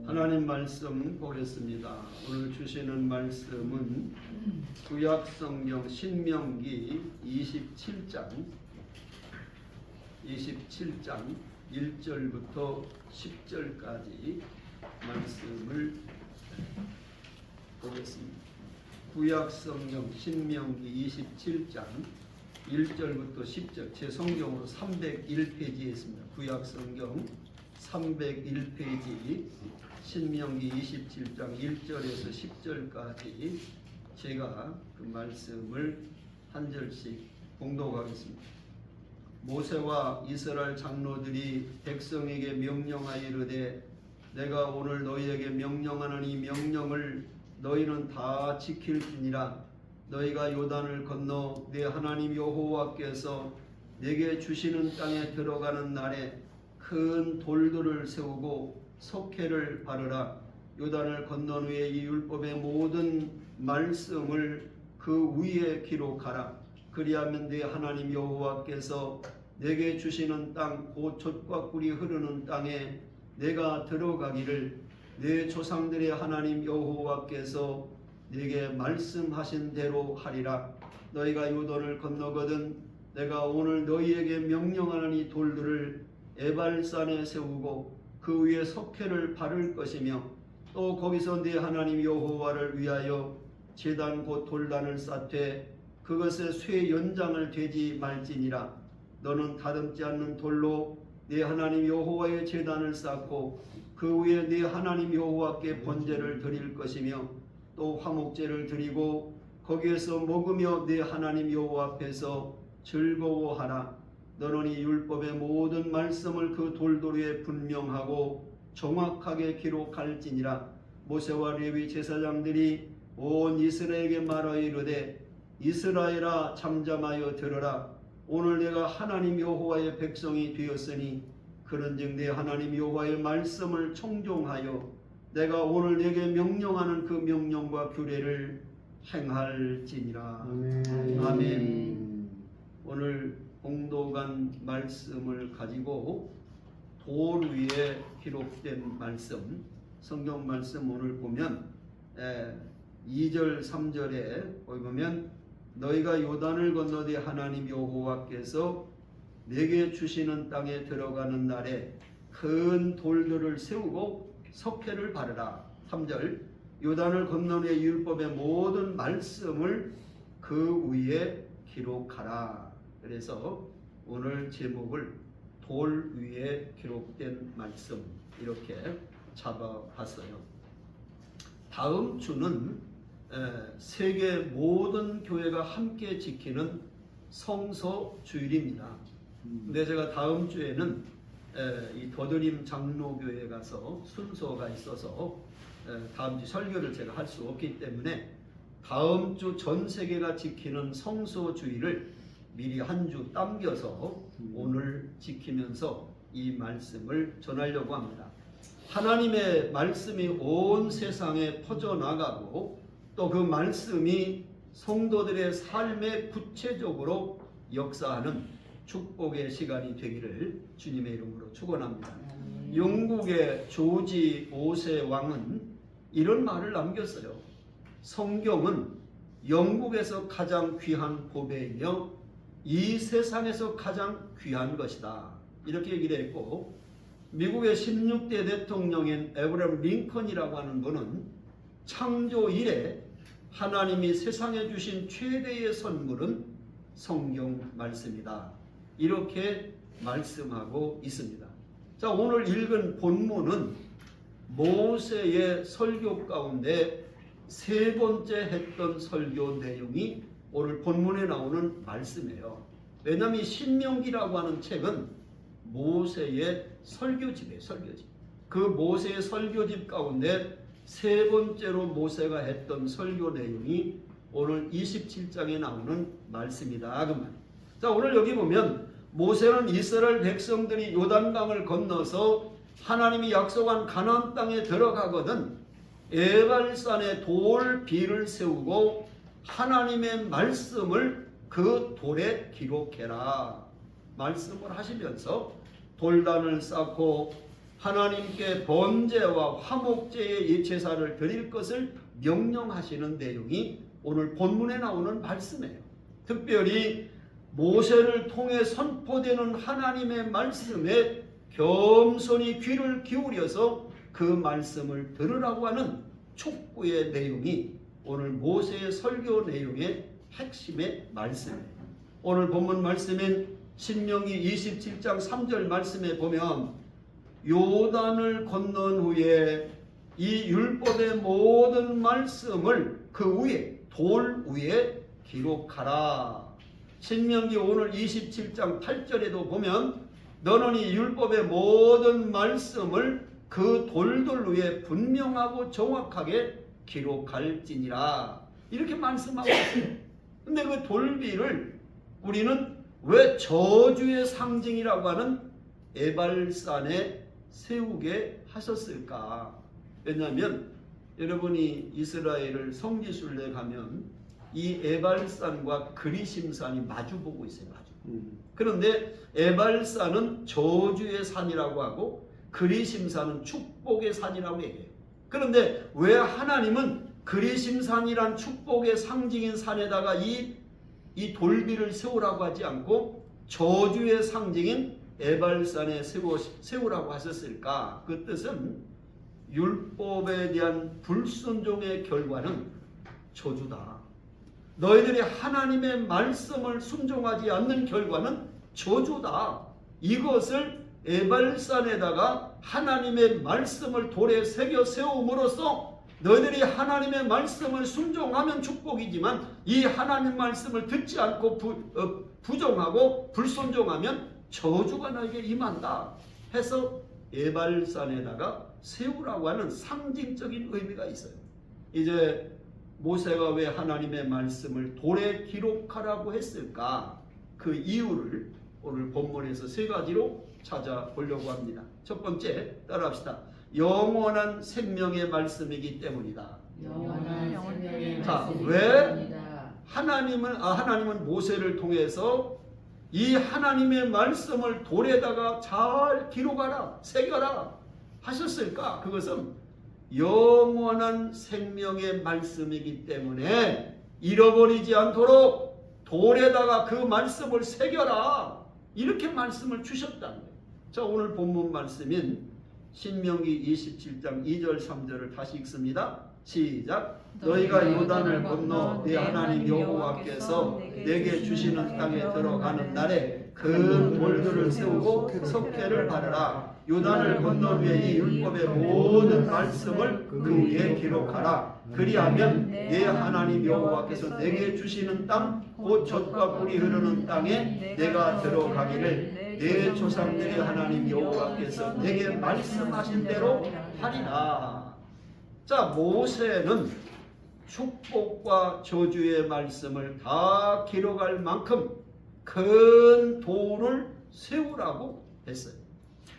하나님 말씀 보겠습니다. 오늘 주시는 말씀은 구약성경 신명기 27장 1절부터 10절까지 말씀을 보겠습니다. 구약성경 신명기 27장 1절부터 10절, 제 성경으로 301페이지에 있습니다. 구약성경 301페이지 신명기 27장 1절에서 10절까지 제가 그 말씀을 한 절씩 봉독하겠습니다. 모세와 이스라엘 장로들이 백성에게 명령하여 이르되 내가 오늘 너희에게 명령하는 이 명령을 너희는 다 지킬지니라. 너희가 요단을 건너 내 하나님 여호와께서 내게 주시는 땅에 들어가는 날에 큰 돌들을 세우고 석회를 바르라. 요단을 건넌 후에 이 율법의 모든 말씀을 그 위에 기록하라. 그리하면 네 하나님 여호와께서 내게 주시는 땅 곧 젖과 꿀이 흐르는 땅에 내가 들어가기를 내 조상들의 하나님 여호와께서 네게 말씀하신 대로 하리라. 너희가 요단을 건너거든 내가 오늘 너희에게 명령하는 이 돌들을 에발산에 세우고 그 위에 석회를 바를 것이며 또 거기서 네 하나님 여호와를 위하여 제단 곧 돌단을 쌓되 그것에 쇠 연장을 되지 말지니라. 너는 다듬지 않는 돌로 네 하나님 여호와의 제단을 쌓고 그 위에 네 하나님 여호와께 번제를 드릴 것이며 또 화목제를 드리고 거기에서 먹으며 네 하나님 여호와 앞에서 즐거워하라. 너는 이 율법의 모든 말씀을 그 돌돌 위에 분명하고 정확하게 기록할지니라. 모세와 레위 제사장들이 온 이스라엘에게 말하여 이르되 이스라엘아 잠잠하여 들으라. 오늘 내가 하나님 여호와의 백성이 되었으니 그런즉 내 하나님 여호와의 말씀을 청종하여 내가 오늘 내게 명령하는 그 명령과 규례를 행할지니라. 아멘. 오늘 봉독한 말씀을 가지고 돌 위에 기록된 말씀, 성경 말씀 오늘 보면 2절 3절에 보면 너희가 요단을 건너되 하나님 여호와께서 내게 주시는 땅에 들어가는 날에 큰 돌들을 세우고 석회를 바르라. 3절 요단을 건너는 율법의 모든 말씀을 그 위에 기록하라. 그래서 오늘 제목을 돌 위에 기록된 말씀 이렇게 잡아봤어요. 다음 주는 세계 모든 교회가 함께 지키는 성서 주일입니다. 근데 제가 다음 주에는 이 더드림 장로교회에 가서 순서가 있어서 다음 주 설교를 제가 할 수 없기 때문에 다음 주 전 세계가 지키는 성서 주일을 미리 한 주 당겨서 오늘 지키면서 이 말씀을 전하려고 합니다. 하나님의 말씀이 온 세상에 퍼져나가고 또 그 말씀이 성도들의 삶에 구체적으로 역사하는 축복의 시간이 되기를 주님의 이름으로 축원합니다. 영국의 조지 5세 왕은 이런 말을 남겼어요. 성경은 영국에서 가장 귀한 보배이며 이 세상에서 가장 귀한 것이다. 이렇게 얘기를 했고, 미국의 16대 대통령인 에브라임 링컨이라고 하는 분은 창조 이래 하나님이 세상에 주신 최대의 선물은 성경 말씀이다. 이렇게 말씀하고 있습니다. 자, 오늘 읽은 본문은 모세의 설교 가운데 세 번째 했던 설교 내용이 오늘 본문에 나오는 말씀이에요. 왜냐하면 이 신명기라고 하는 책은 모세의 설교집이에요. 설교집. 그 모세의 설교집 가운데 세 번째로 모세가 했던 설교 내용이 오늘 27장에 나오는 말씀이다. 그 말. 자, 오늘 여기 보면 모세는 이스라엘 백성들이 요단강을 건너서 하나님이 약속한 가나안 땅에 들어가거든 에발산에 돌 비를 세우고 하나님의 말씀을 그 돌에 기록해라 말씀을 하시면서 돌단을 쌓고 하나님께 번제와 화목제의 제사를 드릴 것을 명령하시는 내용이 오늘 본문에 나오는 말씀이에요. 특별히 모세를 통해 선포되는 하나님의 말씀에 겸손히 귀를 기울여서 그 말씀을 들으라고 하는 촉구의 내용이 오늘 모세의 설교 내용의 핵심의 말씀이에요. 오늘 본문 말씀인 신명기 27장 3절 말씀에 보면 요단을 건넌 후에 이 율법의 모든 말씀을 그 위에 돌 위에 기록하라. 신명기 오늘 27장 8절에도 보면 너는 이 율법의 모든 말씀을 그 돌들 위에 분명하고 정확하게 기록할지니라. 이렇게 말씀하고 있어요. 근데 그 돌비를 우리는 왜 저주의 상징이라고 하는 에발산에 세우게 하셨을까? 왜냐하면 여러분이 이스라엘을 성지순례 가면 이 에발산과 그리심산이 마주보고 있어요. 그런데 에발산은 저주의 산이라고 하고 그리심산은 축복의 산이라고 얘기해요. 그런데 왜 하나님은 그리심산이란 축복의 상징인 산에다가 이 돌비를 세우라고 하지 않고 저주의 상징인 에발산에 세우라고 하셨을까? 그 뜻은 율법에 대한 불순종의 결과는 저주다. 너희들이 하나님의 말씀을 순종하지 않는 결과는 저주다. 이것을 에발산에다가 하나님의 말씀을 돌에 새겨 세움으로써 너희들이 하나님의 말씀을 순종하면 축복이지만 이 하나님 말씀을 듣지 않고 부정하고 불순종하면 저주가 너에게 임한다 해서 에발산에다가 세우라고 하는 상징적인 의미가 있어요. 이제 모세가 왜 하나님의 말씀을 돌에 기록하라고 했을까? 그 이유를 오늘 본문에서 세 가지로 찾아보려고 합니다. 첫 번째, 따라합시다. 영원한 생명의 말씀이기 때문이다. 자, 왜 하나님은 모세를 통해서 이 하나님의 말씀을 돌에다가 잘 기록하라, 새겨라 하셨을까? 그것은 영원한 생명의 말씀이기 때문에 잃어버리지 않도록 돌에다가 그 말씀을 새겨라, 이렇게 말씀을 주셨다는 거예요. 자, 오늘 본문 말씀인 신명기 27장 2절 3절을 다시 읽습니다. 시작. 너희가 요단을 건너 네 하나님 여호와께서 내게 주시는 땅에 들어가는 날에 큰 돌들을 세우고 석회를 바르라. 요단을 건너 위에 이 율법의 모든 말씀을 그 위에 기록하라. 그리하면 네 하나님 여호와께서 내게 주시는 땅 곧 젖과 꿀이 흐르는 땅에 내가 들어가기를 내 조상들의 하나님 여호와께서 내게 말씀하신 대로 하리라. 자, 모세는 축복과 저주의 말씀을 다 기록할 만큼 큰 돌을 세우라고 했어요.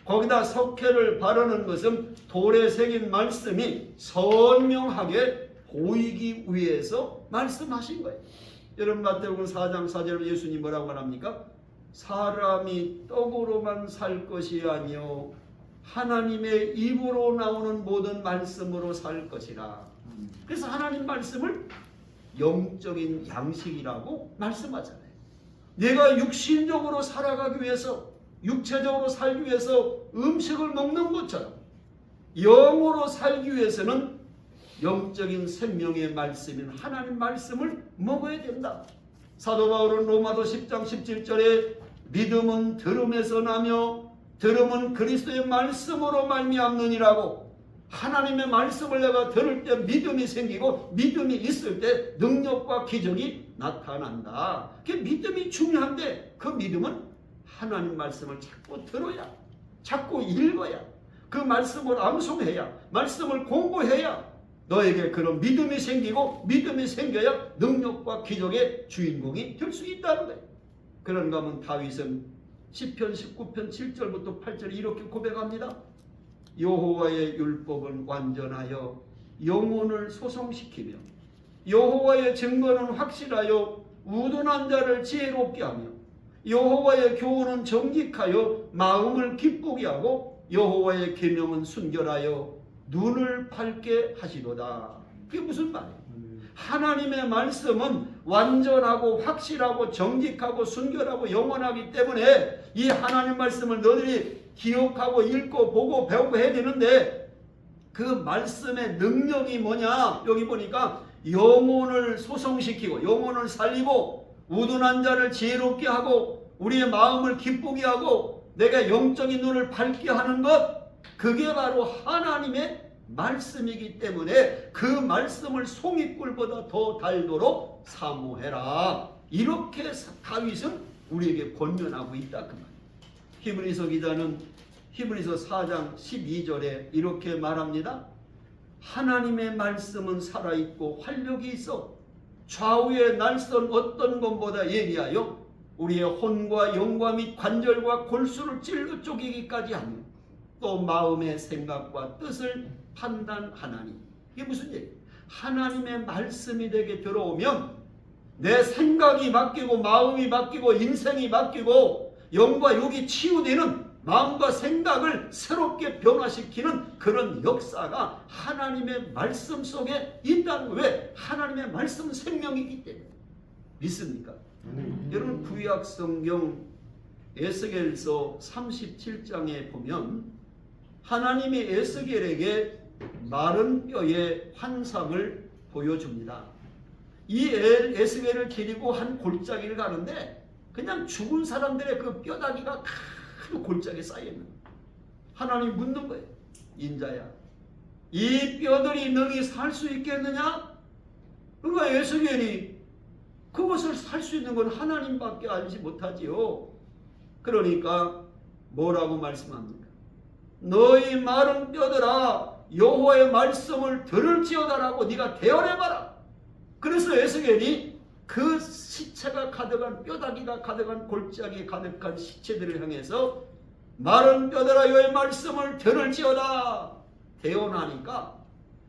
거기다 석회를 바르는 것은 돌에 새긴 말씀이 선명하게 보이기 위해서 말씀하신 거예요. 여러분, 마태복음 4장 4절에 예수님 뭐라고 말합니까? 사람이 떡으로만 살 것이 아니요 하나님의 입으로 나오는 모든 말씀으로 살 것이라. 그래서 하나님 말씀을 영적인 양식이라고 말씀하잖아요. 내가 육신적으로 살아가기 위해서, 육체적으로 살기 위해서 음식을 먹는 것처럼 영으로 살기 위해서는 영적인 생명의 말씀인 하나님 말씀을 먹어야 된다. 사도 바울은 로마서 10장 17절에 믿음은 들음에서 나며 들음은 그리스도의 말씀으로 말미암느니라고, 하나님의 말씀을 내가 들을 때 믿음이 생기고 믿음이 있을 때 능력과 기적이 나타난다. 그 믿음이 중요한데 그 믿음은 하나님 말씀을 자꾸 들어야, 자꾸 읽어야, 그 말씀을 암송해야, 말씀을 공부해야 너에게 그런 믿음이 생기고 믿음이 생겨야 능력과 기적의 주인공이 될 수 있다는 거예요. 그런가 하면 다윗은 시편 19편 7절부터 8절에 이렇게 고백합니다. 여호와의 율법은 완전하여 영혼을 소성시키며 여호와의 증거는 확실하여 우둔한 자를 지혜롭게 하며 여호와의 교훈은 정직하여 마음을 기쁘게 하고 여호와의 계명은 순결하여 눈을 밝게 하시도다. 그게 무슨 말이에요? 하나님의 말씀은 완전하고 확실하고 정직하고 순결하고 영원하기 때문에 이 하나님 말씀을 너희들이 기억하고 읽고 보고 배우고 해야 되는데, 그 말씀의 능력이 뭐냐? 여기 보니까 영혼을 소성시키고 영혼을 살리고 우둔한 자를 지혜롭게 하고 우리의 마음을 기쁘게 하고 내가 영적인 눈을 밝게 하는 것, 그게 바로 하나님의 말씀이기 때문에 그 말씀을 송이꿀보다 더 달도록 사모해라. 이렇게 다윗은 우리에게 권면하고 있다 그 말이에요. 히브리서 기자는 히브리서 4장 12절에 이렇게 말합니다. 하나님의 말씀은 살아있고 활력이 있어 좌우의 날선 어떤 것보다 예리하여 우리의 혼과 영과 및 관절과 골수를 찔러 쪼개기까지 하며 또 마음의 생각과 뜻을 판단하나니. 이게 무슨 얘기예요? 하나님의 말씀이 내게 들어오면 내 생각이 바뀌고 마음이 바뀌고 인생이 바뀌고 영과 육이 치유되는, 마음과 생각을 새롭게 변화시키는 그런 역사가 하나님의 말씀 속에 있다는 거예요. 왜? 하나님의 말씀은 생명이기 때문에. 믿습니까? 여러분, 구약 성경 에스겔서 37장에 보면 하나님이 에스겔에게 마른 뼈의 환상을 보여줍니다. 이 에스겔을 데리고 한 골짜기를 가는데 그냥 죽은 사람들의 그 뼈다귀가 큰 골짜기에 쌓여있는 거예요. 하나님 묻는 거예요. 인자야, 이 뼈들이 너희 살 수 있겠느냐? 그러니까 에스겔이 그것을 살 수 있는 건 하나님밖에 알지 못하지요. 그러니까 뭐라고 말씀합니까? 너희 마른 뼈들아, 여호와의 말씀을 들을지어다라고 네가 대언해봐라. 그래서 에스겔이 그 시체가 가득한, 뼈다귀가 가득한 골짜기에 가득한 시체들을 향해서 마른 뼈들아 여호와의 말씀을 들을지어다 대언하니까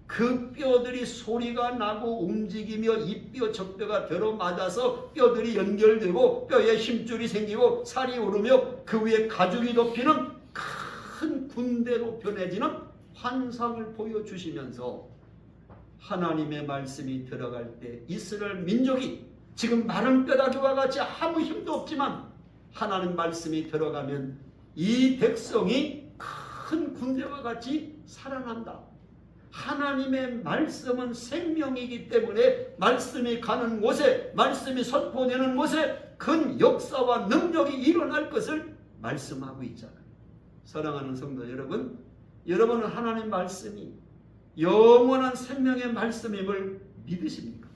그 뼈들이 소리가 나고 움직이며 이 뼈 저 뼈가 들어맞아서 뼈들이 연결되고 뼈에 힘줄이 생기고 살이 오르며 그 위에 가죽이 덮이는 큰 군대로 변해지는 환상을 보여주시면서 하나님의 말씀이 들어갈 때 이스라엘 민족이 지금 마른 뼈다귀와 같이 아무 힘도 없지만 하나님 말씀이 들어가면 이 백성이 큰 군대와 같이 살아난다. 하나님의 말씀은 생명이기 때문에 말씀이 가는 곳에, 말씀이 선포되는 곳에 큰 역사와 능력이 일어날 것을 말씀하고 있잖아요. 사랑하는 성도 여러분, 여러분은 하나님 말씀이 영원한 생명의 말씀임을 믿으십니까?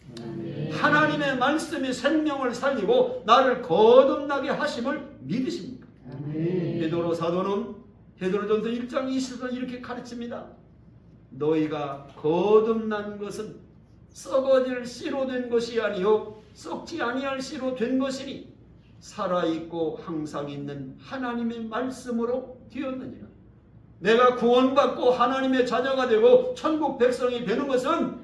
하나님의 말씀이 생명을 살리고 나를 거듭나게 하심을 믿으십니까? 베드로 사도는 베드로전서 1장 20절 이렇게 가르칩니다. 너희가 거듭난 것은 썩어질 씨로 된 것이 아니요 썩지 아니할 씨로 된 것이니 살아있고 항상 있는 하나님의 말씀으로 되었느니라. 내가 구원받고 하나님의 자녀가 되고 천국 백성이 되는 것은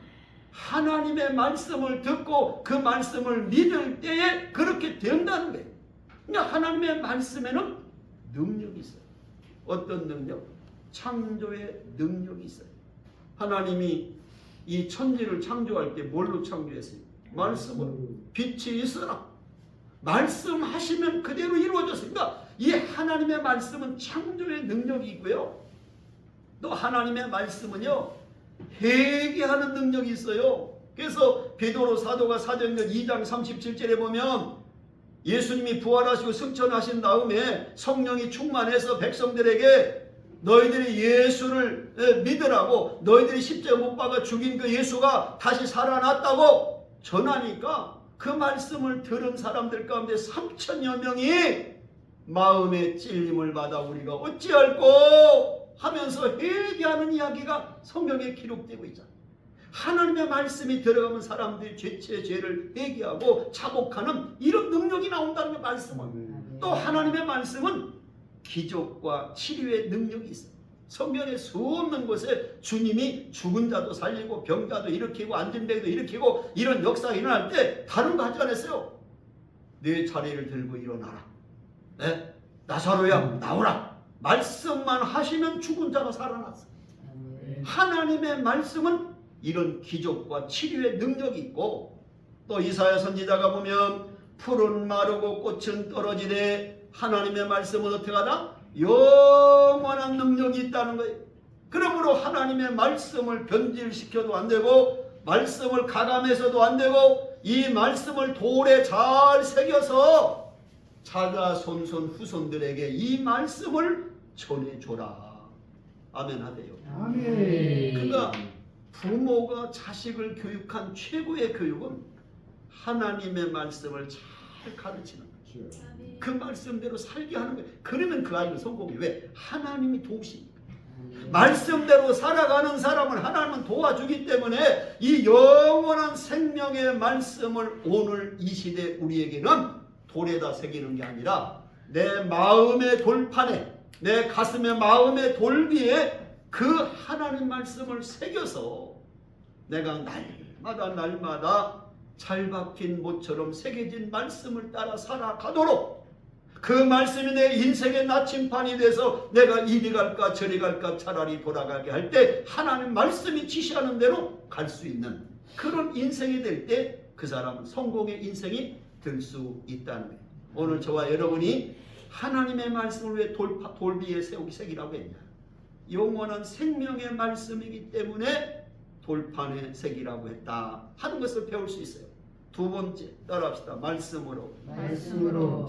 하나님의 말씀을 듣고 그 말씀을 믿을 때에 그렇게 된다는 거예요. 그러니까 하나님의 말씀에는 능력이 있어요. 어떤 능력? 창조의 능력이 있어요. 하나님이 이 천지를 창조할 때 뭘로 창조했어요? 말씀으로. 빛이 있어라. 말씀하시면 그대로 이루어졌습니다. 이 하나님의 말씀은 창조의 능력이 있고요. 또 하나님의 말씀은요, 회개하는 능력이 있어요. 그래서 베드로 사도가 사도행전 2장 37절에 보면 예수님이 부활하시고 승천하신 다음에 성령이 충만해서 백성들에게 너희들이 예수를 믿으라고, 너희들이 십자가 못 박아 죽인 그 예수가 다시 살아났다고 전하니까 그 말씀을 들은 사람들 가운데 3,000여 명이 마음의 찔림을 받아 우리가 어찌할꼬 하면서 회개하는 이야기가 성경에 기록되고 있잖아요. 하나님의 말씀이 들어가면 사람들이 죄를 회개하고 자복하는 이런 능력이 나온다는 게 말씀은. 또 하나님의 말씀은 기적과 치료의 능력이 있어요. 성경의 수없는 곳에 주님이 죽은 자도 살리고 병자도 일으키고 안진뱅이도 일으키고 이런 역사가 일어날 때 다른 거 하지 않았어요. 내 자리를 들고 일어나라. 네? 나사로야 나오라. 말씀만 하시면 죽은 자가 살아났어요. 하나님의 말씀은 이런 기적과 치료의 능력이 있고, 또 이사야 선지자가 보면 풀은 마르고 꽃은 떨어지되 하나님의 말씀은 어떻게 하다? 영원한 능력이 있다는 거예요. 그러므로 하나님의 말씀을 변질시켜도 안 되고, 말씀을 가감해서도 안 되고, 이 말씀을 돌에 잘 새겨서 자자손손 후손들에게 이 말씀을 전해줘라. 아멘 하세요. 아멘. 그러니까 부모가 자식을 교육한 최고의 교육은 하나님의 말씀을 잘 가르치는 거예요. 그 말씀대로 살게 하는 거예요. 그러면 그 아이는 성공이. 왜? 하나님이 도우시니까. 말씀대로 살아가는 사람을 하나님은 도와주기 때문에 이 영원한 생명의 말씀을 오늘 이 시대 우리에게는 돌에다 새기는 게 아니라 내 마음의 돌판에, 내 가슴의 마음의 돌기에 그 하나님 말씀을 새겨서 내가 날마다 잘 박힌 못처럼 새겨진 말씀을 따라 살아가도록, 그 말씀이 내 인생의 나침판이 돼서 내가 이리 갈까 저리 갈까 차라리 돌아가게 할 때 하나님 말씀이 지시하는 대로 갈 수 있는 그런 인생이 될 때 그 사람은 성공의 인생이 될 수 있다는 거예요. 오늘 저와 여러분이 하나님의 말씀을 왜 돌 위에 새기라고 했냐? 영원한 생명의 말씀이기 때문에 돌판에 새기라고 했다 하는 것을 배울 수 있어요. 두 번째, 따라합시다. 말씀으로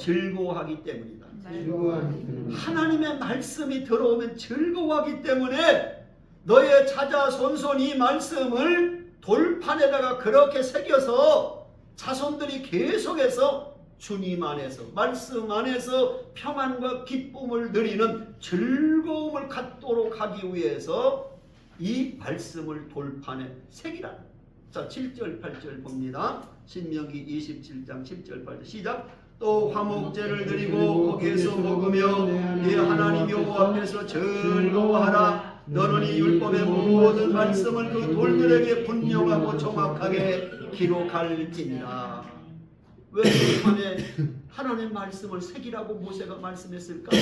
즐거워하기 때문이다. 하나님의 말씀이 들어오면 즐거워하기 때문에 너의 자자손손 이 말씀을 돌판에다가 그렇게 새겨서 자손들이 계속해서 주님 안에서, 말씀 안에서 평안과 기쁨을 누리는 즐거움을 갖도록 하기 위해서 이 말씀을 돌판에 새기라. 자, 7절 8절 봅니다. 신명기 27장 7절 8절 시작. 또 화목제를 드리고 거기에서 먹으며 네 하나님 여호와 앞에서 즐거워하라. 너는 이 율법의 모든 말씀을 그 돌들에게 분명하고 정확하게 기록할지니라. 왜 돌판에 하나님의 말씀을 새기라고 모세가 말씀했을까?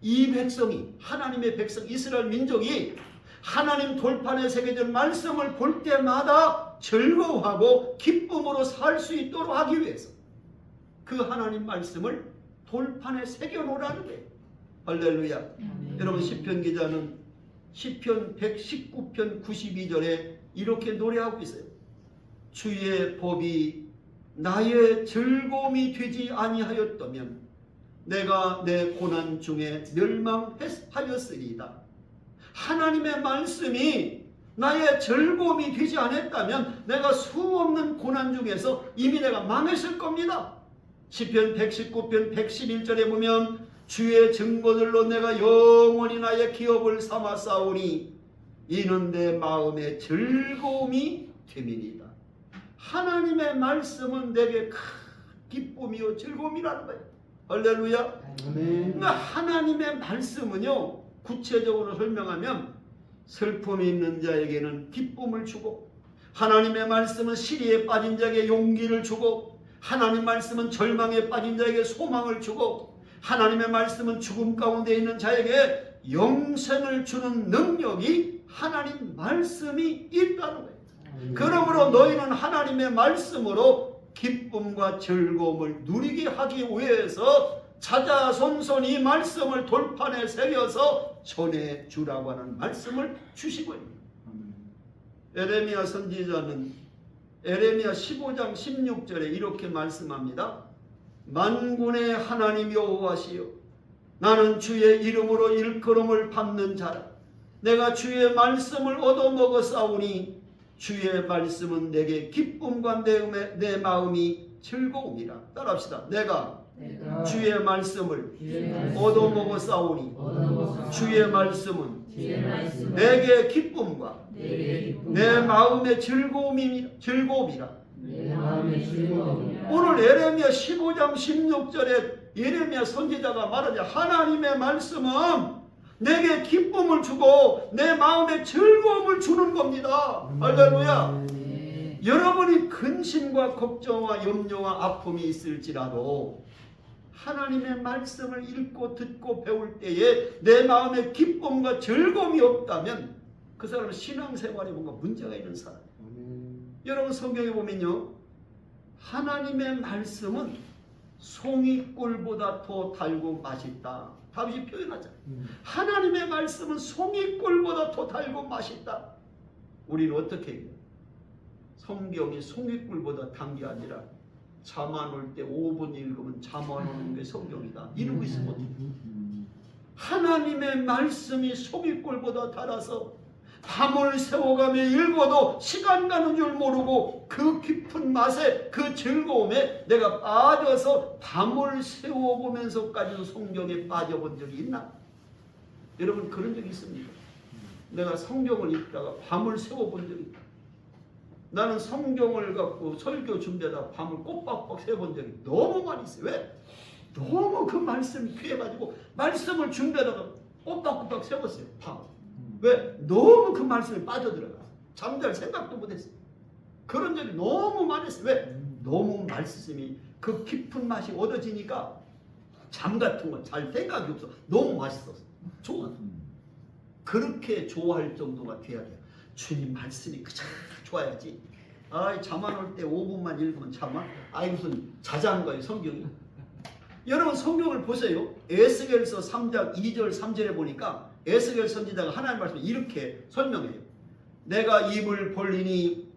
이 백성이, 하나님의 백성 이스라엘 민족이 하나님 돌판에 새겨진 말씀을 볼 때마다 즐거워하고 기쁨으로 살 수 있도록 하기 위해서 그 하나님 말씀을 돌판에 새겨놓으라는 거예요. 할렐루야. 여러분, 시편 기자는 시편 119편 92절에 이렇게 노래하고 있어요. 주의 법이 나의 즐거움이 되지 아니하였다면 내가 내 고난 중에 멸망하였으리이다. 하나님의 말씀이 나의 즐거움이 되지 않았다면 내가 수없는 고난 중에서 이미 내가 망했을 겁니다. 시편 119편 111절에 보면 주의 증거들로 내가 영원히 나의 기업을 삼아 싸우니 이는 내 마음의 즐거움이 됨이니이다. 하나님의 말씀은 내게 큰 기쁨이요 즐거움이라는 거예요. 할렐루야. 그러니까 하나님의 말씀은요, 구체적으로 설명하면 슬픔이 있는 자에게는 기쁨을 주고, 하나님의 말씀은 시리에 빠진 자에게 용기를 주고, 하나님의 말씀은 절망에 빠진 자에게 소망을 주고, 하나님의 말씀은 죽음 가운데 있는 자에게 영생을 주는 능력이 하나님 말씀이 있다는 거예요. 그러므로 너희는 하나님의 말씀으로 기쁨과 즐거움을 누리게 하기 위해서 자자손손 이 말씀을 돌판에 새겨서 전해주라고 하는 말씀을 주시고 있습니다. 에레미야 선지자는 에레미야 15장 16절에 이렇게 말씀합니다. 만군의 하나님 여호와시여, 나는 주의 이름으로 일컬음을 받는 자라. 내가 주의 말씀을 얻어먹어 싸우니 주의 말씀은 내게 기쁨과 내 마음이 즐거움이라. 따라합시다. 내가 주의 말씀을 얻어먹어 싸우니 주의 말씀은 내게 기쁨과 내 마음의 즐거움이라. 오늘 에레미야 15장 16절에 에레미야 선지자가 말하자 하나님의 말씀은 내게 기쁨을 주고 내 마음에 즐거움을 주는 겁니다. 할렐루야. 여러분이 근심과 걱정과 염려와 아픔이 있을지라도 하나님의 말씀을 읽고 듣고 배울 때에 내 마음에 기쁨과 즐거움이 없다면 그 사람은 신앙생활에 뭔가 문제가 있는 사람이에요. 여러분 성경에 보면요, 하나님의 말씀은 송이꿀보다 더 달고 맛있다. 다윗이 표현하잖아요. 하나님의 말씀은 송이꿀보다 더 달고 맛있다. 우리는 어떻게 해요? 성경이 송이꿀보다 단 게 아니라 잠 안 올 때 5분 읽으면 잠 안 오는 게 성경이다. 이러고 있으면 어떡해? 하나님의 말씀이 송이꿀보다 달아서 밤을 새워가며 읽어도 시간 가는 줄 모르고 그 깊은 맛에 그 즐거움에 내가 빠져서 밤을 새워보면서까지도 성경에 빠져본 적이 있나? 여러분 그런 적이 있습니까? 내가 성경을 읽다가 밤을 새워본 적이 있다. 나는 성경을 갖고 설교 준비하다 밤을 꼬박꼬박 새워본 적이 너무 많이 있어요. 왜? 너무 그 말씀이 귀해가지고 말씀을 준비하다가 꼬박꼬박 새웠어요. 밤. 왜? 너무 그 말씀에 빠져들어가서 잠잘 생각도 못했어요. 그런 적이 너무 많았어요. 왜? 너무 말씀이 그 깊은 맛이 얻어지니까 잠 같은 건 잘 생각이 없어. 너무 맛있었어. 좋아. 그렇게 좋아할 정도가 돼야 돼요. 주님 말씀이 그저 좋아야지. 잠 안 올 때 5분만 읽으면 잠만. 무슨 자장가요 성경이. 여러분 성경을 보세요. 에스겔서 3장 2절 3절에 보니까 에스겔 선지자가 하나님 말씀을 이렇게 설명해요. 내가 입을 벌리니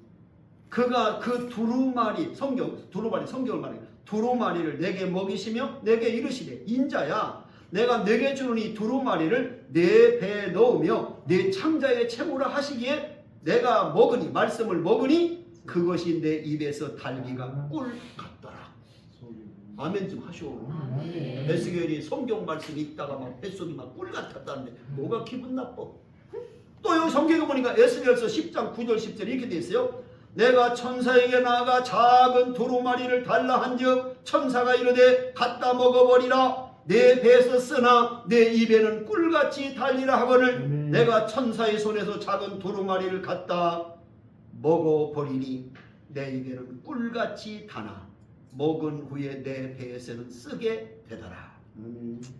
그가 그 두루마리 성경을 말해요. 두루마리를 내게 먹이시며 내게 이르시되 인자야 내가 내게 주는 이 두루마리를 내 배에 넣으며 내 창자에 채우라 하시기에 내가 먹으니 말씀을 먹으니 그것이 내 입에서 달기가 꿀 같더라. 아멘 좀 하시오. 에스겔이 성경 말씀 읽다가 막 뱃속이 막 꿀 같았다는데 뭐가 기분 나빠? 또 여기 성경에 보니까 에스겔서 10장 9절 10절 이렇게 돼 있어요. 내가 천사에게 나아가 작은 두루마리를 달라 한즉 천사가 이르되 갖다 먹어버리라. 내 배에서 쓰나 내 입에는 꿀같이 달리라 하거늘 내가 천사의 손에서 작은 두루마리를 갖다 먹어버리니 내 입에는 꿀같이 다나 먹은 후에 내 배에서는 쓰게 되더라.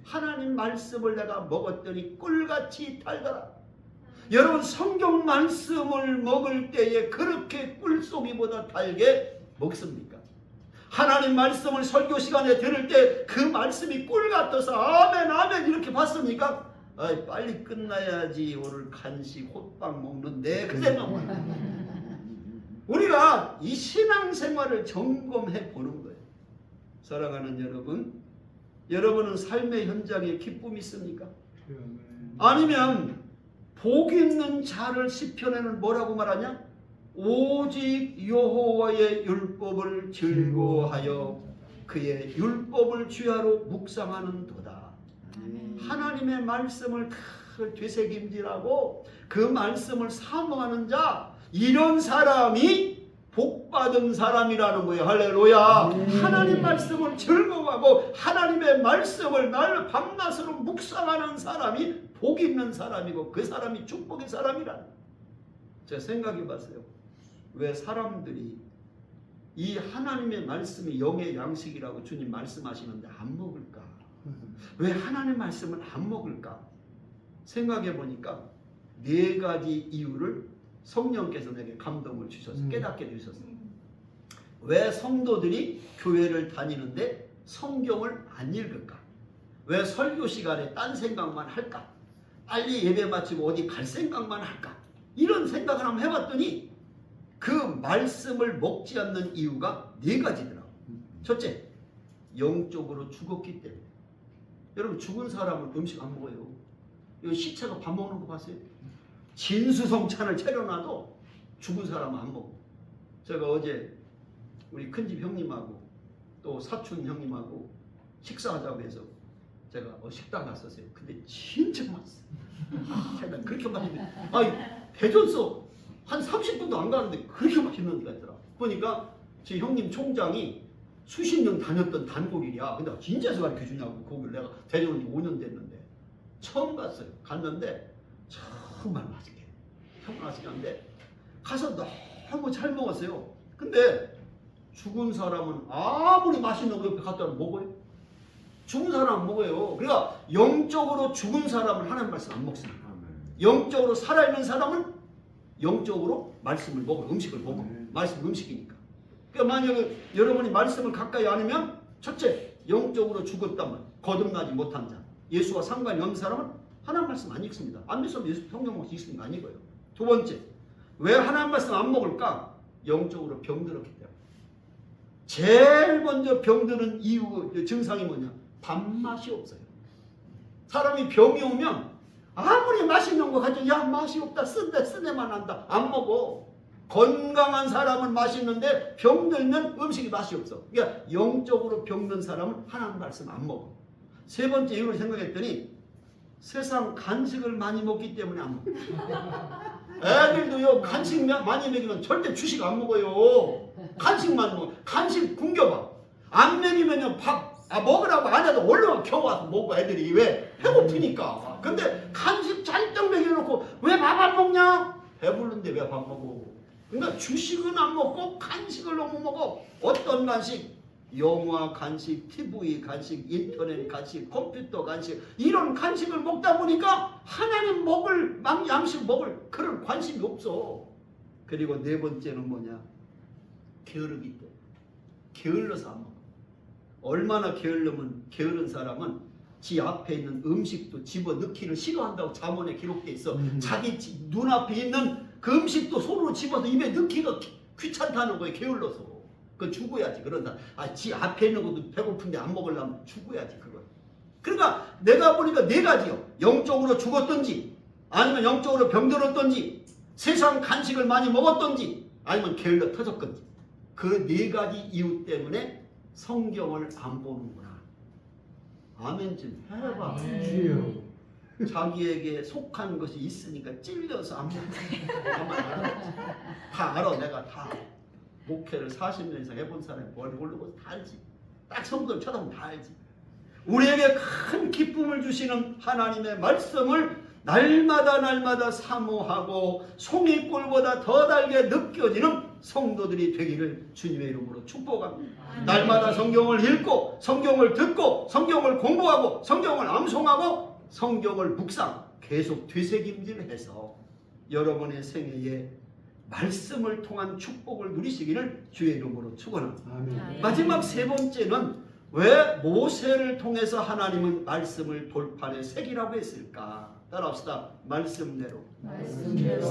하나님 말씀을 내가 먹었더니 꿀같이 달더라. 여러분 성경 말씀을 먹을 때에 그렇게 꿀송이보다 달게 먹습니까? 하나님 말씀을 설교 시간에 들을 때 그 말씀이 꿀 같아서 아멘 아멘 이렇게 봤습니까? 빨리 끝나야지 오늘 간식 호빵 먹는데 그 생각만. 우리가 이 신앙생활을 점검해 보는 거예요. 사랑하는 여러분, 여러분은 삶의 현장에 기쁨이 있습니까? 아니면 복 있는 자를 시편에는 뭐라고 말하냐? 오직 여호와의 율법을 즐거워하여 그의 율법을 주야로 묵상하는 도다. 하나님의 말씀을 되새김질하고 그 말씀을 사모하는 자, 이런 사람이 복받은 사람이라는 거예요. 할렐루야. 하나님 말씀을 즐거워하고 하나님의 말씀을 날 밤낮으로 묵상하는 사람이 복 있는 사람이고 그 사람이 축복의 사람이라는 거예요. 제가 생각해 봤어요. 왜 사람들이 이 하나님의 말씀이 영의 양식이라고 주님 말씀하시는데 안 먹을까? 왜 하나님의 말씀을 안 먹을까? 생각해 보니까 4가지 이유를 성령께서 내게 감동을 주셔서 깨닫게 해주셨어요. 왜 성도들이 교회를 다니는데 성경을 안 읽을까? 왜 설교 시간에 딴 생각만 할까? 빨리 예배 마치고 어디 갈 생각만 할까? 이런 생각을 한번 해봤더니 그 말씀을 먹지 않는 이유가 4가지더라고요. 첫째, 영적으로 죽었기 때문에. 여러분 죽은 사람은 음식 안 먹어요. 이 시체가 밥 먹는 거 봤어요? 진수성찬을 차려놔도 죽은 사람은 안 먹어. 제가 어제 우리 큰집 형님하고 또 사촌 형님하고 식사하자고 해서 제가 식당 갔었어요. 근데 진짜 맛있어요. 제가 그렇게 맛있는데 대전서 한 30분도 안 가는데 그렇게 맛있는 데가 있더라. 보니까 제 형님 총장이 수십 년 다녔던 단골이야. 근데 진짜서 가르쳐 주냐고. 거기를 내가 대전 온 지 5년 됐는데 처음 갔어요. 갔는데 정말 맛있게 정말 맛있게 가서 너무 잘 먹었어요. 근데 죽은 사람은 아무리 맛있는 거 옆에 갖다 먹어요. 죽은 사람 안 먹어요. 그러니까 영적으로 죽은 사람은 하나님 말씀 안 먹습니다. 영적으로 살아있는 사람은 영적으로 말씀을 먹어요. 음식을 먹어. 말씀 음식이니까. 그러니까 만약에 여러분이 말씀을 가까이 안 하면 첫째, 영적으로 죽었다면 거듭나지 못한 자, 예수와 상관이 없는 사람은 하나님 말씀 안 읽습니다. 안 믿으면 예수 성경 말씀 읽는 거 아니고요. 두 번째, 왜 하나님 말씀 안 먹을까? 영적으로 병들었기 때문에. 제일 먼저 병드는 이유, 증상이 뭐냐? 밥맛이 없어요. 사람이 병이 오면 아무리 맛있는 거 가지고 야 맛이 없다, 쓴데만 난다, 안 먹어. 건강한 사람은 맛있는데 병들면 음식이 맛이 없어. 그러니까 영적으로 병든 사람은 하나님 말씀 안 먹어. 세 번째 이유를 생각했더니 세상 간식을 많이 먹기 때문에 안 먹어. 애들도요 간식 많이 먹이면 절대 주식 안 먹어요. 간식만 먹어. 간식 굶겨봐. 안 먹이면요 밥 먹으라고 안 해도 얼른 겨와서 먹고 애들이. 왜? 배고프니까. 근데 간식 잔뜩 먹여놓고 왜 밥 안 먹냐? 배부른데 왜 밥 먹어? 그러니까 주식은 안 먹고 간식을 너무 먹어. 어떤 간식? 영화 간식, TV 간식, 인터넷 간식, 컴퓨터 간식, 이런 간식을 먹다 보니까 하나님 먹을 양식 먹을 그런 관심이 없어. 그리고 네 번째는 뭐냐? 게으르기 때문에. 게을러서 안 먹어. 얼마나 게으르면 게으른 사람은 지 앞에 있는 음식도 집어넣기를 싫어한다고 자문에 기록되어 있어. 자기 눈앞에 있는 그 음식도 손으로 집어서 입에 넣기가 귀찮다는 거예요. 게을러서. 그건 죽어야지. 그런다. 지 앞에 있는 것도 배고픈데 안 먹으려면 죽어야지. 그건. 그러니까 내가 보니까 네 가지요. 영적으로 죽었든지, 아니면 영적으로 병들었든지, 세상 간식을 많이 먹었든지, 아니면 게을러 터졌든지, 그 네 가지 이유 때문에 성경을 안 보는구나. 아멘 좀 해봐. 자기에게 속한 것이 있으니까 찔려서 안 먹는다. 다 알아. 내가 다 목회를 40년 이상 해본 사람이 뭘 모르고 다 알지. 딱 성경 쳐다보면 다 알지. 우리에게 큰 기쁨을 주시는 하나님의 말씀을 날마다 사모하고 송이꿀보다 더 달게 느껴지는 성도들이 되기를 주님의 이름으로 축복합니다. 날마다 성경을 읽고 성경을 듣고 성경을 공부하고 성경을 암송하고 성경을 묵상 계속 되새김질해서 여러분의 생애에 말씀을 통한 축복을 누리시기를 주의 이름으로 축원합니다. 마지막 세 번째는 왜 모세를 통해서 하나님은 말씀을 돌판에 새기라고 했을까? 따라합시다. 말씀대로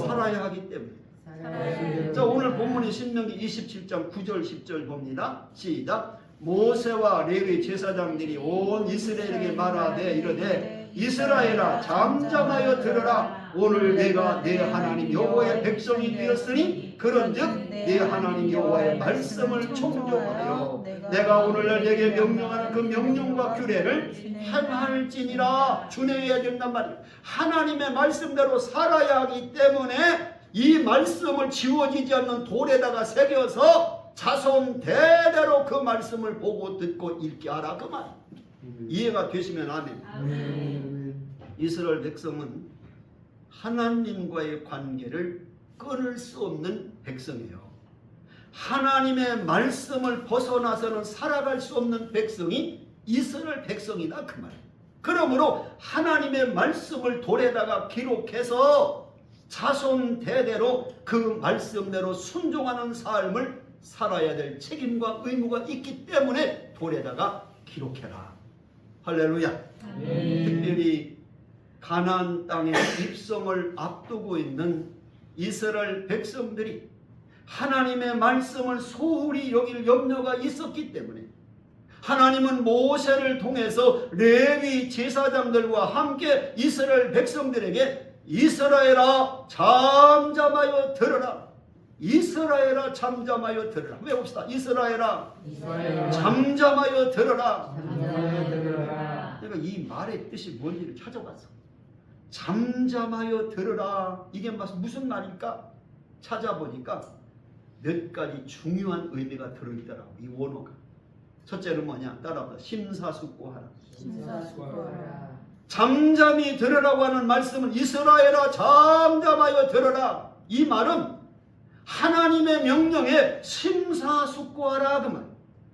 살아야 하기 때문에. 자, 오늘 본문이 신명기 27장 9절 10절 봅니다. 시작. 모세와 레위 제사장들이 온 이스라엘에게 말하되 이르되 이스라엘아 잠잠하여 들으라. 오늘 내가 내 하나님 여호와의 백성이 되었으니 그런즉 내 하나님 여호와의 말씀을 청종하여 내가 오늘날 내게 명령하는 그 명령과 규례를 행할지니라. 준행해야 된단 말이에요. 하나님의 말씀대로 살아야 하기 때문에 이 말씀을 지워지지 않는 돌에다가 새겨서 자손 대대로 그 말씀을 보고 듣고 읽게 하라. 그 말. 이해가 되시면 아멘. 이스라엘 백성은 하나님과의 관계를 끊을 수 없는 백성이에요. 하나님의 말씀을 벗어나서는 살아갈 수 없는 백성이 이스라엘 백성이다. 그 말. 그러므로 하나님의 말씀을 돌에다가 기록해서 자손 대대로 그 말씀대로 순종하는 삶을 살아야 될 책임과 의무가 있기 때문에 돌에다가 기록해라. 할렐루야. 특별히 가나안 땅의 입성을 앞두고 있는 이스라엘 백성들이 하나님의 말씀을 소홀히 여길 염려가 있었기 때문에 하나님은 모세를 통해서 레위 제사장들과 함께 이스라엘 백성들에게 이스라엘아 잠잠하여 들으라. 이스라엘아 잠잠하여 들으라. 한번 해봅시다. 이스라엘아 잠잠하여 들으라. 그러니까 이 말의 뜻이 뭔지를 찾아봤어. 잠잠하여 들으라. 이게 무슨 말일까? 찾아보니까 몇 가지 중요한 의미가 들어있더라고. 이 원어가. 첫째는 뭐냐? 따라합니다. 심사숙고하라. 잠잠히 들으라고 하는 말씀은 이스라엘아 잠잠하여 들으라. 이 말은 하나님의 명령에 심사숙고하라. 그 말.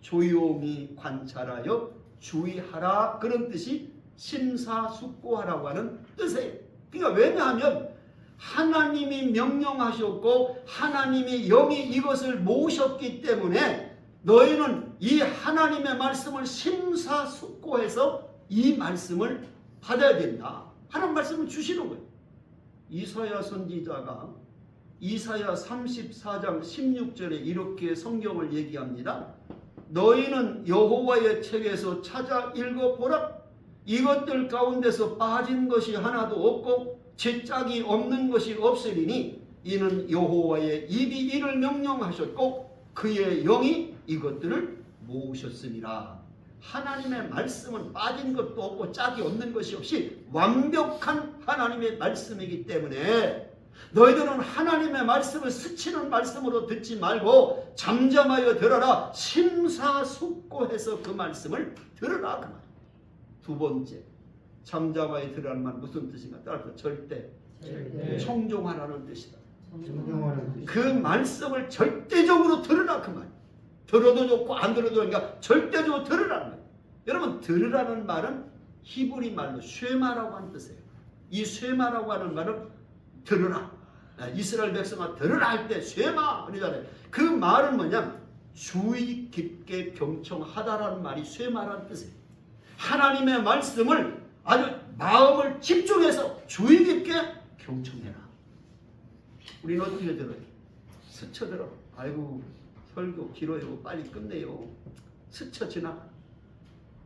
조용히 관찰하여 주의하라 그런 뜻이 심사숙고하라고 하는 뜻이에요. 그러니까 왜냐하면 하나님이 명령하셨고 하나님이 영이 이것을 모으셨기 때문에 너희는 이 하나님의 말씀을 심사숙고해서 이 말씀을 받아야 된다 하는 말씀을 주시는 거예요. 이사야 선지자가 이사야 34장 16절에 이렇게 성경을 얘기합니다. 너희는 여호와의 책에서 찾아 읽어보라. 이것들 가운데서 빠진 것이 하나도 없고 제 짝이 없는 것이 없으리니 이는 여호와의 입이 이를 명령하셨고 그의 영이 이것들을 모으셨습니다. 하나님의 말씀은 빠진 것도 없고 짝이 없는 것이 없이 완벽한 하나님의 말씀이기 때문에 너희들은 하나님의 말씀을 스치는 말씀으로 듣지 말고 잠잠하여 들어라. 심사숙고해서 그 말씀을 들으라 그 말. 두 번째, 잠잠하여 들으라는 말 무슨 뜻인가? 따라서 절대 청종하라는 뜻이다. 그 말씀을 절대적으로 들으라 그 말. 들어도 좋고 안 들어도 좋으니까 절대적으로 들으라는 말. 여러분, 들으라는 말은 히브리 말로 쉐마라고 하는 뜻이에요. 이 쉐마라고 하는 말은 들으라. 이스라엘 백성아 들으라 할 때 쉐마 그러잖아요. 그 말은 뭐냐? 주의 깊게 경청하다라는 말이 쉐마라는 뜻이에요. 하나님의 말씀을 아주 마음을 집중해서 주의 깊게 경청해라. 우리는 어떻게 들어요? 스쳐들어. 아이고 설교 길어요. 빨리 끝내요. 스쳐 지나가.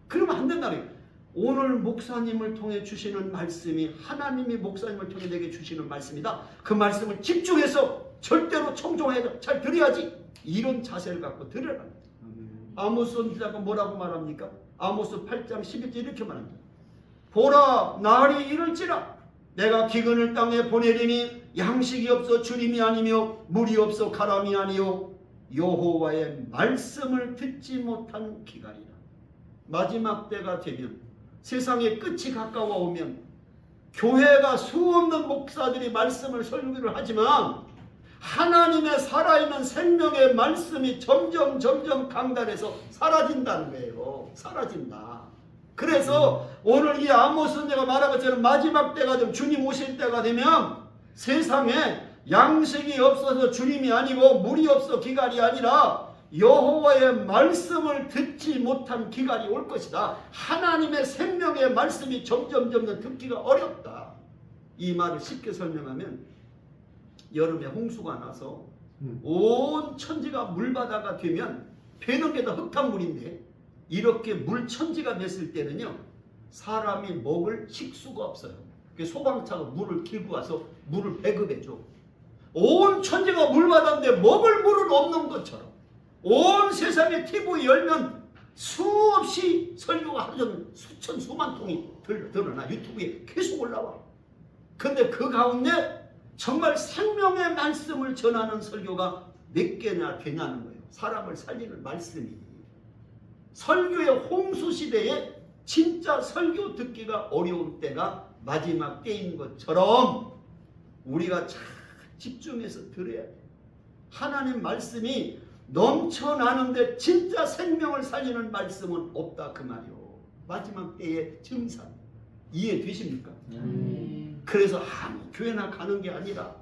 그러면 안 된다는 거예요. 오늘 목사님을 통해 주시는 말씀이 하나님이 목사님을 통해 내게 주시는 말씀이다. 그 말씀을 집중해서 절대로 청종해서 잘 들어야지. 이런 자세를 갖고 들으라. 아모스 선지자가 뭐라고 말합니까? 아모스 8장 11절 이렇게 말합니다. 보라 날이 이를지라 내가 기근을 땅에 보내리니 양식이 없어 주림이 아니며 물이 없어 가람이 아니요 여호와의 말씀을 듣지 못한 기간이라. 마지막 때가 되면 세상의 끝이 가까워 오면 교회가 수없는 목사들이 말씀을 설교를 하지만 하나님의 살아있는 생명의 말씀이 점점 강단에서 사라진다는 거예요. 사라진다. 그래서 오늘 이 아모스 선지자가 말한 것처럼 마지막 때가 되면 주님 오실 때가 되면 세상에 양식이 없어서 주님이 아니고 물이 없어 기갈이 아니라 여호와의 말씀을 듣지 못한 기갈이 올 것이다. 하나님의 생명의 말씀이 점점 듣기가 어렵다. 이 말을 쉽게 설명하면 여름에 홍수가 나서 온 천지가 물바다가 되면 배는 게 다 흙탕물인데 이렇게 물천지가 됐을 때는요 사람이 먹을 식수가 없어요. 소방차가 물을 길고 와서 물을 배급해줘. 온 천지가 물바다인데 먹을 물은 없는 것처럼 온 세상에 TV 열면 수없이 설교가 하루 종일 수천 수만 통이 드러나 유튜브에 계속 올라와. 근데 그 가운데 정말 생명의 말씀을 전하는 설교가 몇 개나 되냐는 거예요. 사람을 살리는 말씀이. 설교의 홍수 시대에 진짜 설교 듣기가 어려운 때가 마지막 때인 것처럼 우리가 잘 집중해서 들어야 돼. 하나님 말씀이 넘쳐나는데 진짜 생명을 살리는 말씀은 없다 그 말이요. 마지막 때의 증상. 이해되십니까? 그래서 아무 교회나 가는 게 아니라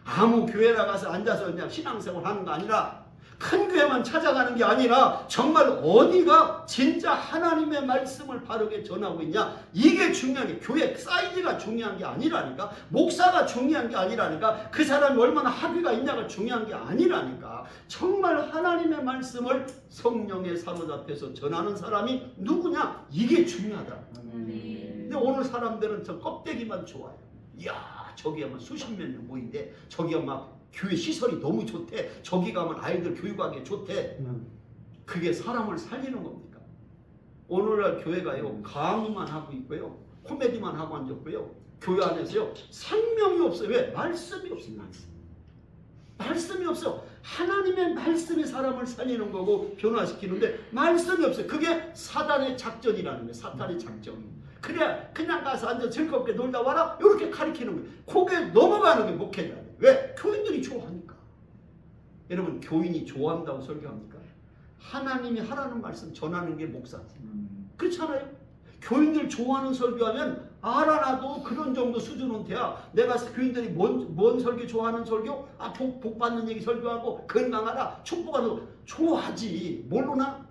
아무 교회나 가서 앉아서 그냥 신앙생활 하는 거 아니라 큰 교회만 찾아가는 게 아니라 정말 어디가 진짜 하나님의 말씀을 바르게 전하고 있냐. 이게 중요한 게 교회 사이즈가 중요한 게 아니라니까. 목사가 중요한 게 아니라니까. 그 사람이 얼마나 학위가 있냐가 중요한 게 아니라니까. 정말 하나님의 말씀을 성령에 사로잡혀서 전하는 사람이 누구냐. 이게 중요하다. 근데 오늘 사람들은 저 껍데기만 좋아해요. 이야 저기가 막 수십 명 모인대. 저기가 막 교회 시설이 너무 좋대. 저기 가면 아이들 교육하기 좋대. 그게 사람을 살리는 겁니까? 오늘날 교회가요 강의만 하고 있고요 코미디만 하고 앉았고요 교회 안에서요 생명이 없어요. 왜? 말씀이 없어요. 말씀이 없어. 하나님의 말씀이 사람을 살리는 거고 변화시키는데 말씀이 없어요. 그게 사단의 작전이라는 거예요. 사탄의 작전. 그래 그냥 가서 앉아 즐겁게 놀다 와라 이렇게 가르치는 거예요. 그게 넘어가는 게 목회자. 왜? 교인들이 좋아하니까. 여러분 교인이 좋아한다고 설교합니까? 하나님이 하라는 말씀 전하는 게 목사지. 그렇잖아요. 교인들 좋아하는 설교하면 알아놔도 그런 정도 수준은 돼야 내가 교인들이 뭔 설교 좋아하는 설교? 복 받는 얘기 설교하고 건강하다 축복하는 좋아하지. 모르나?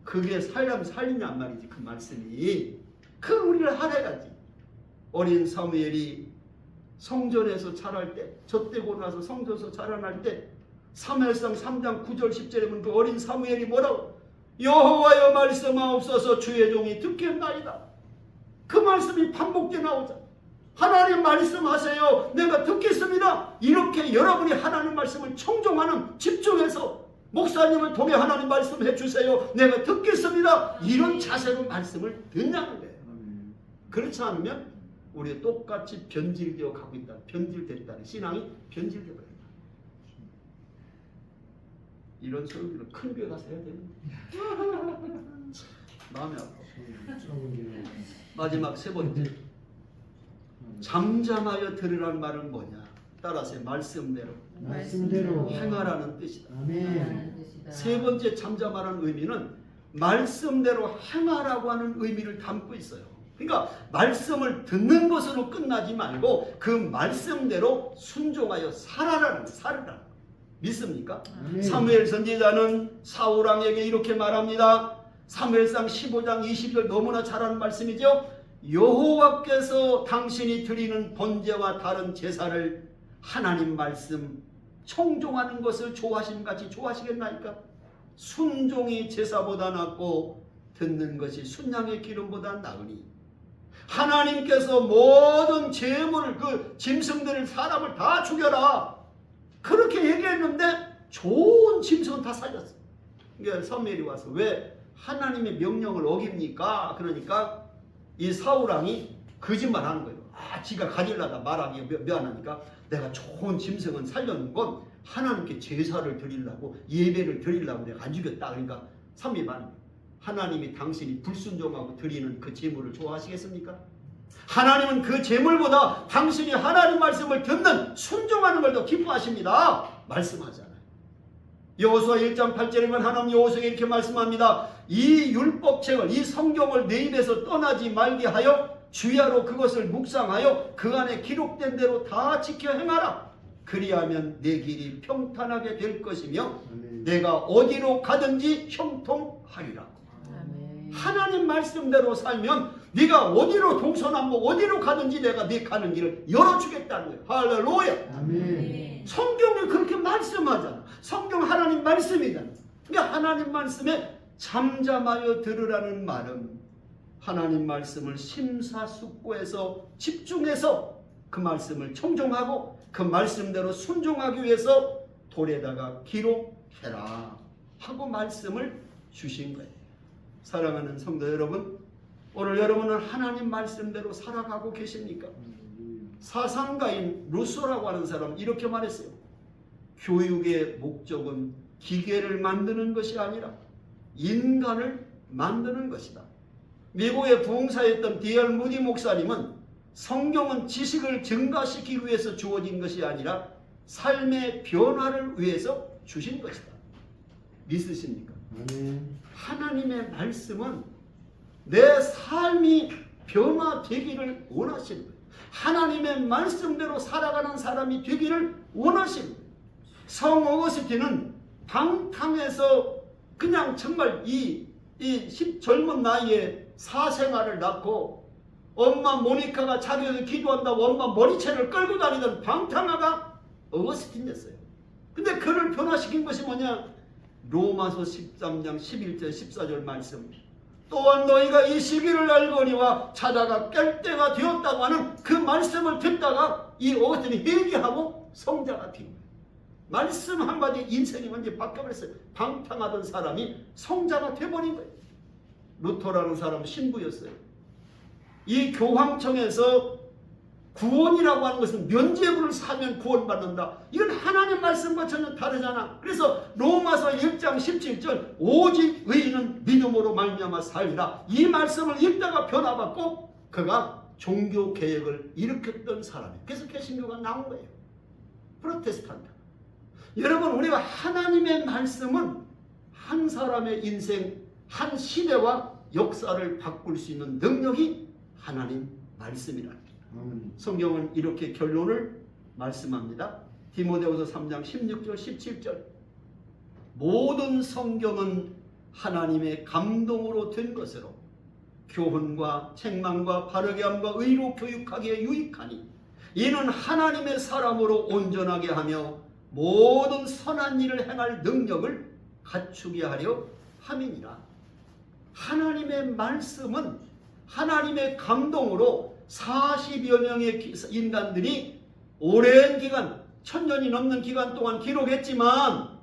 그게 사람 살리냔 말이지. 그 말씀이 그 우리를 하래야지. 어린 사무엘이 성전에서 자랄 때 젖되고 나서 성전에서 자라날 때 사무엘상 3장 9절 10절에 보면 그 어린 사무엘이 뭐라고? 여호와여 말씀하옵소서 주의 종이 듣겠나이다. 그 말씀이 반복되어 나오잖아. 하나님 말씀하세요. 내가 듣겠습니다. 이렇게 여러분이 하나님 말씀을 청종하는 집중해서 목사님을 통해 하나님 말씀해 주세요. 내가 듣겠습니다. 이런 자세로 말씀을 듣냐는 거예요. 그렇지 않으면 우리가 똑같이 변질되어 가고 있다. 변질됐다는 신앙이 변질되어 버린다. 이런 설교를 큰 교회 가서 해야 되는데 마음이 아파. 마지막 세 번째, 잠잠하여 들으라는 말은 뭐냐? 따라서 말씀대로 행하라는 뜻이다. 아멘. 세 번째 잠잠하라는 의미는 말씀대로 행하라고 하는 의미를 담고 있어요. 그러니까 말씀을 듣는 것으로 끝나지 말고 그 말씀대로 순종하여 살아라. 믿습니까? 사무엘 선지자는 사울 왕에게 이렇게 말합니다. 사무엘상 15장 20절 너무나 잘 아는 말씀이죠. 여호와께서 당신이 드리는 번제와 다른 제사를 하나님 말씀 청종하는 것을 좋아하심같이 좋아하시겠나이까? 순종이 제사보다 낫고 듣는 것이 순양의 기름보다 나으니 하나님께서 모든 재물을 그 짐승들을 사람을 다 죽여라 그렇게 얘기했는데 좋은 짐승은 다 살렸어. 그러니까 사무엘이 와서 왜 하나님의 명령을 어깁니까? 그러니까 이 사울왕이 거짓말하는 거예요. 지가 가질라다 말하기 미안하니까 내가 좋은 짐승은 살려는 건 하나님께 제사를 드리려고 예배를 드리려고 내가 안 죽였다. 그러니까 사무엘이 말하는 거예요. 하나님이 당신이 불순종하고 드리는 그 제물을 좋아하시겠습니까? 하나님은 그 제물보다 당신이 하나님 말씀을 듣는 순종하는 걸 더 기뻐하십니다. 말씀하잖아요. 여호수아 1장 8절이면 하나님 여호수아에게 이렇게 말씀합니다. 이 율법책을 이 성경을 내 입에서 떠나지 말게 하여 주야로 그것을 묵상하여 그 안에 기록된 대로 다 지켜 행하라. 그리하면 내 길이 평탄하게 될 것이며 내가 어디로 가든지 형통하리라. 하나님 말씀대로 살면 네가 어디로 동서남북 어디로 가든지 내가 네 가는 길을 열어주겠다는 거예요. 할렐루야. 아멘. 성경이 그렇게 말씀하잖아. 성경 하나님 말씀이잖아. 그러니까 하나님 말씀에 잠잠하여 들으라는 말은 하나님 말씀을 심사숙고해서 집중해서 그 말씀을 청종하고 그 말씀대로 순종하기 위해서 돌에다가 기록해라 하고 말씀을 주신 거예요. 사랑하는 성도 여러분, 오늘 여러분은 하나님 말씀대로 살아가고 계십니까? 사상가인 루소라고 하는 사람 이렇게 말했어요. 교육의 목적은 기계를 만드는 것이 아니라 인간을 만드는 것이다. 미국에 부흥사였던 D.L. 무디 목사님은 성경은 지식을 증가시키기 위해서 주어진 것이 아니라 삶의 변화를 위해서 주신 것이다. 믿으십니까? 하나님의 말씀은 내 삶이 변화되기를 원하시는 거예요. 하나님의 말씀대로 살아가는 사람이 되기를 원하시는 거예요. 성 어거스틴은 방탕해서 그냥 정말 이 젊은 나이에 사생아를 낳고 엄마 모니카가 자기가 기도한다고 엄마 머리채를 끌고 다니던 방탕아가 어거스틴이었어요. 근데 그를 변화시킨 것이 뭐냐? 로마서 13장 11절 14절 말씀. 또한 너희가 이 시기를 알거니와 자다가 깰 때가 되었다고 하는 그 말씀을 듣다가 이 어거스틴이 회개하고 성자가 된 거예요. 말씀 한마디 인생이 완전히 바뀌어버렸어요. 방탕하던 사람이 성자가 돼버린 거예요. 루터라는 사람은 신부였어요. 이 교황청에서 구원이라고 하는 것은 면죄부를 사면 구원받는다. 이건 하나님 말씀과 전혀 다르잖아. 그래서 로마서 1장 17절 오직 의인은 믿음으로 말미암아 살리라. 이 말씀을 읽다가 변화받고 그가 종교개혁을 일으켰던 사람이에요. 그래서 개신교가 나온 거예요. 프로테스탄트. 여러분, 우리가 하나님의 말씀은 한 사람의 인생, 한 시대와 역사를 바꿀 수 있는 능력이 하나님 말씀이랍니다. 성경은 이렇게 결론을 말씀합니다. 디모데후서 3장 16절 17절 모든 성경은 하나님의 감동으로 된 것으로 교훈과 책망과 바르게 함과 의로 교육하기에 유익하니 이는 하나님의 사람으로 온전하게 하며 모든 선한 일을 행할 능력을 갖추게 하려 함이니라. 하나님의 말씀은 하나님의 감동으로 40여 명의 인간들이 오랜 기간, 1000년이 넘는 기간 동안 기록했지만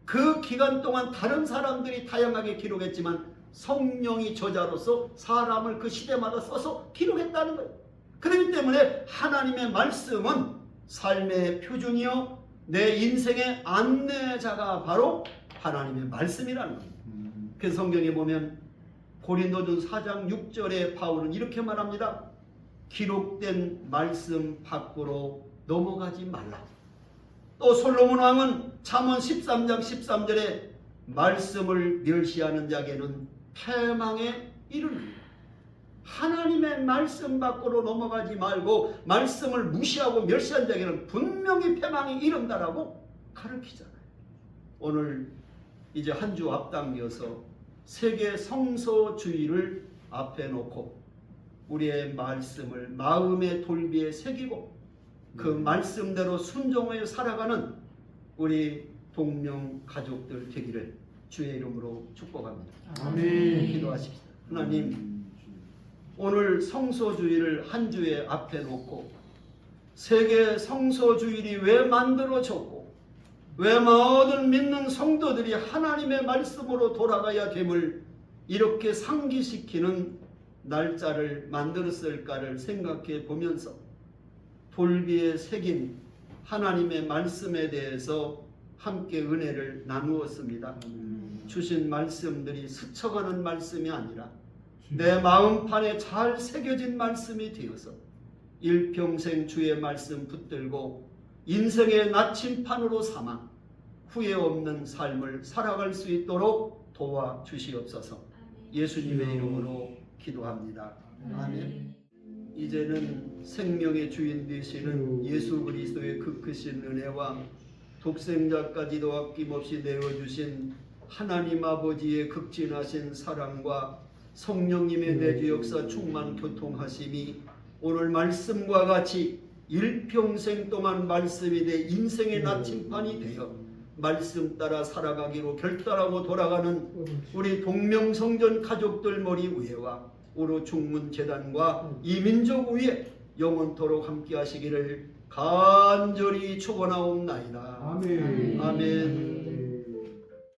그 기간 동안 다른 사람들이 다양하게 기록했지만 성령이 저자로서 사람을 그 시대마다 써서 기록했다는 거예요. 그렇기 때문에 하나님의 말씀은 삶의 표준이요 내 인생의 안내자가 바로 하나님의 말씀이라는 거예요. 그 성경에 보면 고린도전 4장 6절에 바울은 이렇게 말합니다. 기록된 말씀 밖으로 넘어가지 말라. 또 솔로몬 왕은 잠언 13장 13절에 말씀을 멸시하는 자에게는 패망에 이르느니라. 하나님의 말씀 밖으로 넘어가지 말고 말씀을 무시하고 멸시한 자에게는 분명히 패망이 이른다라고 가르치잖아요. 오늘 이제 한 주 앞당겨서 세계 성서주의를 앞에 놓고 우리의 말씀을 마음의 돌비에 새기고 그 말씀대로 순종하여 살아가는 우리 동명 가족들 되기를 주의 이름으로 축복합니다. 아멘. 기도하십시다. 하나님, 오늘 성서주의를 한 주에 앞에 놓고 세계 성서주의를 왜 만들어졌고 왜 모든 믿는 성도들이 하나님의 말씀으로 돌아가야 됨을 이렇게 상기시키는 날짜를 만들었을까를 생각해 보면서 돌비에 새긴 하나님의 말씀에 대해서 함께 은혜를 나누었습니다. 주신 말씀들이 스쳐가는 말씀이 아니라 내 마음판에 잘 새겨진 말씀이 되어서 일평생 주의 말씀 붙들고 인생의 나침판으로 삼아 후회 없는 삶을 살아갈 수 있도록 도와주시옵소서. 예수님의 이름으로 기도합니다. 아멘. 이제는 생명의 주인 되시는 예수 그리스도의 그 크신 은혜와 독생자까지도 아낌없이 내어주신 하나님 아버지의 극진하신 사랑과 성령님의 내주 역사 충만 교통하심이 오늘 말씀과 같이 일평생 동안 말씀이 돼 인생의 나침판이 되어 말씀 따라 살아가기로 결단하고 돌아가는 우리 동명성전 가족들 머리 위에와 오로 중문재단과 이 민족 위에 영원토록 함께 하시기를 간절히 축원하옵나이다. 아멘. 아멘.